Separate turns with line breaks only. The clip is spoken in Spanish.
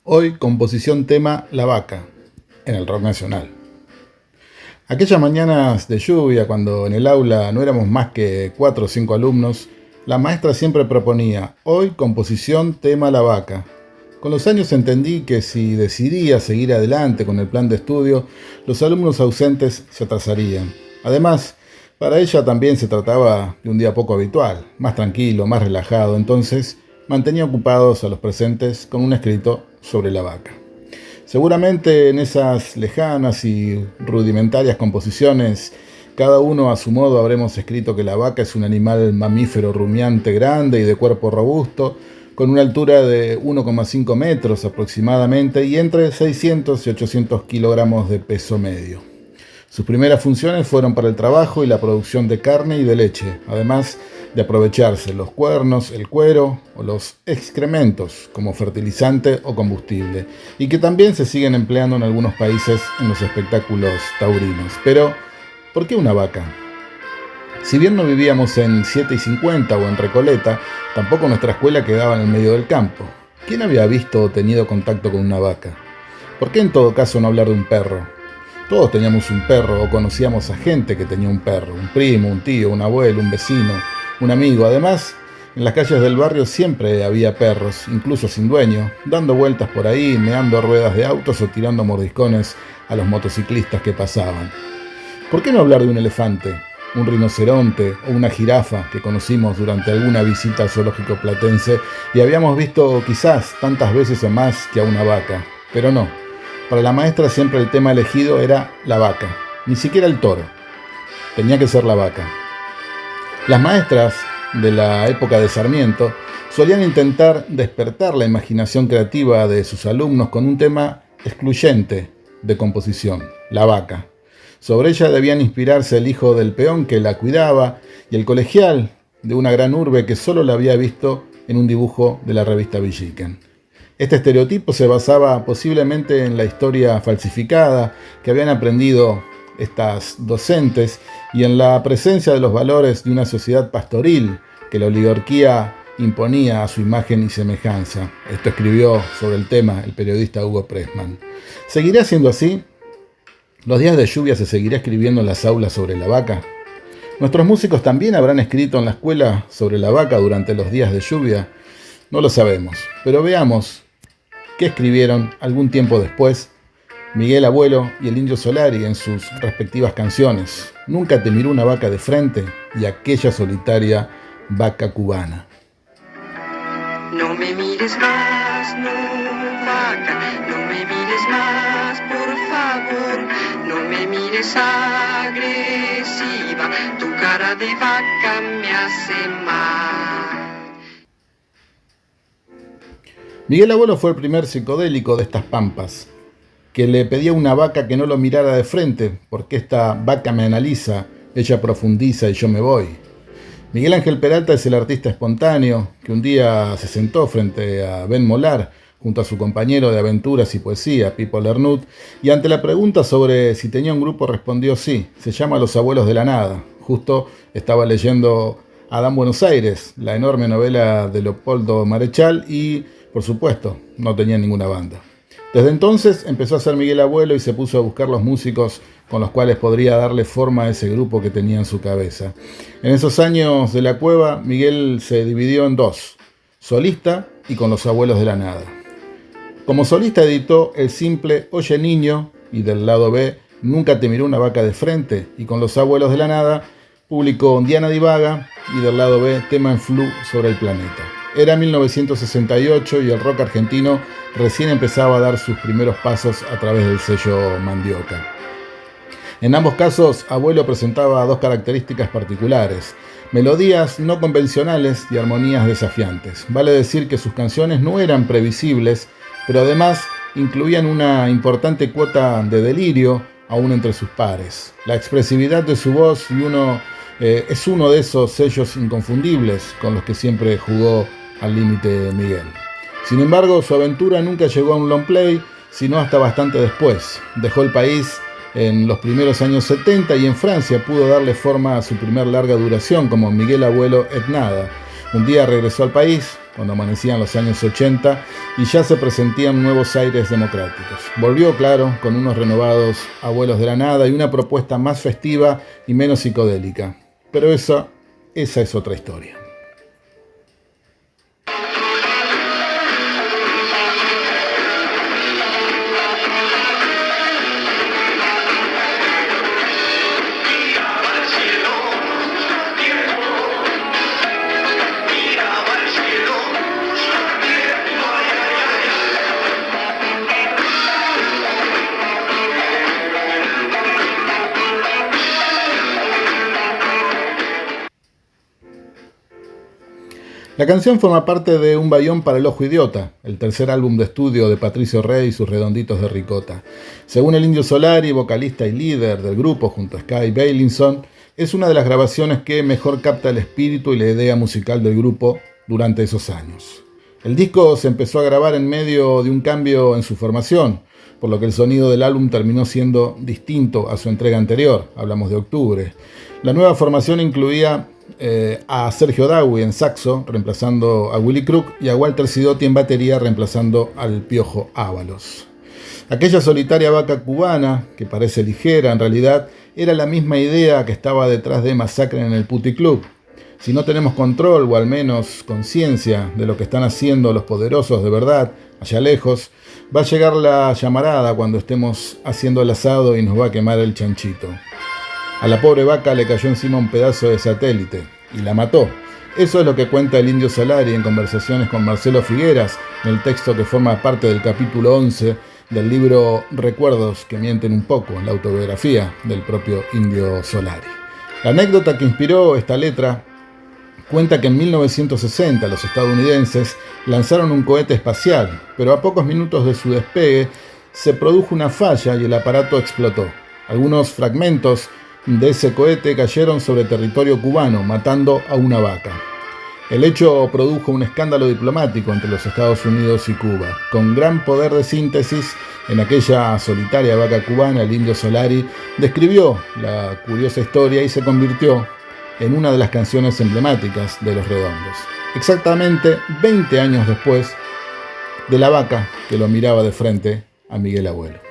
Hoy composición tema La Vaca, en el rock nacional. Aquellas mañanas de lluvia, cuando en el aula no éramos más que 4 o 5 alumnos, la maestra siempre proponía, hoy composición tema La Vaca. Con los años entendí que si decidía seguir adelante con el plan de estudio, los alumnos ausentes se atrasarían. Además, para ella también se trataba de un día poco habitual, más tranquilo, más relajado, entonces mantenía ocupados a los presentes con un escrito sobre la vaca. Seguramente en esas lejanas y rudimentarias composiciones, cada uno a su modo habremos escrito que la vaca es un animal mamífero rumiante grande y de cuerpo robusto, con una altura de 1,5 metros aproximadamente y entre 600 y 800 kilogramos de peso medio. Sus primeras funciones fueron para el trabajo y la producción de carne y de leche, además de aprovecharse los cuernos, el cuero o los excrementos como fertilizante o combustible, y que también se siguen empleando en algunos países en los espectáculos taurinos. Pero, ¿por qué una vaca? Si bien no vivíamos en 7 y 50 o en Recoleta, tampoco nuestra escuela quedaba en el medio del campo. ¿Quién había visto o tenido contacto con una vaca? ¿Por qué en todo caso no hablar de un perro? Todos teníamos un perro o conocíamos a gente que tenía un perro, un primo, un tío, un abuelo, un vecino, un amigo. Además, en las calles del barrio siempre había perros, incluso sin dueño, dando vueltas por ahí, meando ruedas de autos o tirando mordiscones a los motociclistas que pasaban. ¿Por qué no hablar de un elefante, un rinoceronte o una jirafa que conocimos durante alguna visita al zoológico platense y habíamos visto quizás tantas veces o más que a una vaca? Pero no. Para la maestra siempre el tema elegido era la vaca, ni siquiera el toro. Tenía que ser la vaca. Las maestras de la época de Sarmiento solían intentar despertar la imaginación creativa de sus alumnos con un tema excluyente de composición, la vaca. Sobre ella debían inspirarse el hijo del peón que la cuidaba y el colegial de una gran urbe que solo la había visto en un dibujo de la revista Villiquen. Este estereotipo se basaba posiblemente en la historia falsificada que habían aprendido estas docentes y en la presencia de los valores de una sociedad pastoril que la oligarquía imponía a su imagen y semejanza. Esto escribió sobre el tema el periodista Hugo Pressman. ¿Seguirá siendo así? ¿Los días de lluvia se seguirá escribiendo en las aulas sobre la vaca? ¿Nuestros músicos también habrán escrito en la escuela sobre la vaca durante los días de lluvia? No lo sabemos, pero veamos qué escribieron algún tiempo después Miguel Abuelo y el Indio Solari en sus respectivas canciones. Nunca te miró una vaca de frente y aquella solitaria vaca cubana.
No me mires más, no vaca, no me mires más, por favor, no me mires agresiva, tu cara de vaca me hace mal.
Miguel Abuelo fue el primer psicodélico de estas pampas, que le pedía a una vaca que no lo mirara de frente, porque esta vaca me analiza, ella profundiza y yo me voy. Miguel Ángel Peralta es el artista espontáneo que un día se sentó frente a Ben Molar, junto a su compañero de aventuras y poesía, Pipo Lernut, y ante la pregunta sobre si tenía un grupo respondió sí, se llama Los Abuelos de la Nada. Justo estaba leyendo Adán Buenos Aires, la enorme novela de Leopoldo Marechal y, por supuesto, no tenía ninguna banda. Desde entonces empezó a ser Miguel Abuelo y se puso a buscar los músicos con los cuales podría darle forma a ese grupo que tenía en su cabeza. En esos años de la cueva, Miguel se dividió en dos, solista y con Los Abuelos de la Nada. Como solista editó el simple Oye Niño y del lado B Nunca te miró una vaca de frente, y con Los Abuelos de la Nada publicó Diana Divaga y del lado B Tema en Flu sobre el planeta. Era 1968 y el rock argentino recién empezaba a dar sus primeros pasos a través del sello Mandioca. En ambos casos, Abuelo presentaba dos características particulares: melodías no convencionales y armonías desafiantes. Vale decir que sus canciones no eran previsibles, pero además incluían una importante cuota de delirio aún entre sus pares. La expresividad de su voz es uno de esos sellos inconfundibles con los que siempre jugó al límite Miguel. Sin embargo, su aventura nunca llegó a un long play, sino hasta bastante después. Dejó el país en los primeros años 70 y en Francia pudo darle forma a su primer larga duración como Miguel Abuelo et Nada. Un día regresó al país cuando amanecían los años 80 y ya se presentían nuevos aires democráticos. Volvió, claro, con unos renovados Abuelos de la Nada y una propuesta más festiva y menos psicodélica. Pero esa es otra historia. La canción forma parte de Un Bayón para el Ojo Idiota, el tercer álbum de estudio de Patricio Rey y sus Redonditos de Ricota. Según el Indio Solari, vocalista y líder del grupo junto a Sky Bailinson, es una de las grabaciones que mejor capta el espíritu y la idea musical del grupo durante esos años. El disco se empezó a grabar en medio de un cambio en su formación, por lo que el sonido del álbum terminó siendo distinto a su entrega anterior, hablamos de octubre. La nueva formación incluía a Sergio Dawi en saxo, reemplazando a Willy Crook, y a Walter Sidotti en batería, reemplazando al Piojo Ábalos. Aquella solitaria vaca cubana, que parece ligera, en realidad era la misma idea que estaba detrás de Masacre en el Puticlub. Si no tenemos control, o al menos conciencia, de lo que están haciendo los poderosos de verdad, allá lejos, va a llegar la llamarada cuando estemos haciendo el asado y nos va a quemar el chanchito. A la pobre vaca le cayó encima un pedazo de satélite y la mató. Eso es lo que cuenta el Indio Solari en conversaciones con Marcelo Figueras, en el texto que forma parte del capítulo 11 del libro Recuerdos que mienten un poco, la autobiografía del propio Indio Solari. La anécdota que inspiró esta letra cuenta que en 1960 los estadounidenses lanzaron un cohete espacial, pero a pocos minutos de su despegue se produjo una falla y el aparato explotó. Algunos fragmentos de ese cohete cayeron sobre territorio cubano, matando a una vaca. El hecho produjo un escándalo diplomático entre los Estados Unidos y Cuba. Con gran poder de síntesis, en aquella solitaria vaca cubana, el Indio Solari describió la curiosa historia y se convirtió en una de las canciones emblemáticas de Los Redondos. Exactamente 20 años después de la vaca que lo miraba de frente a Miguel Abuelo.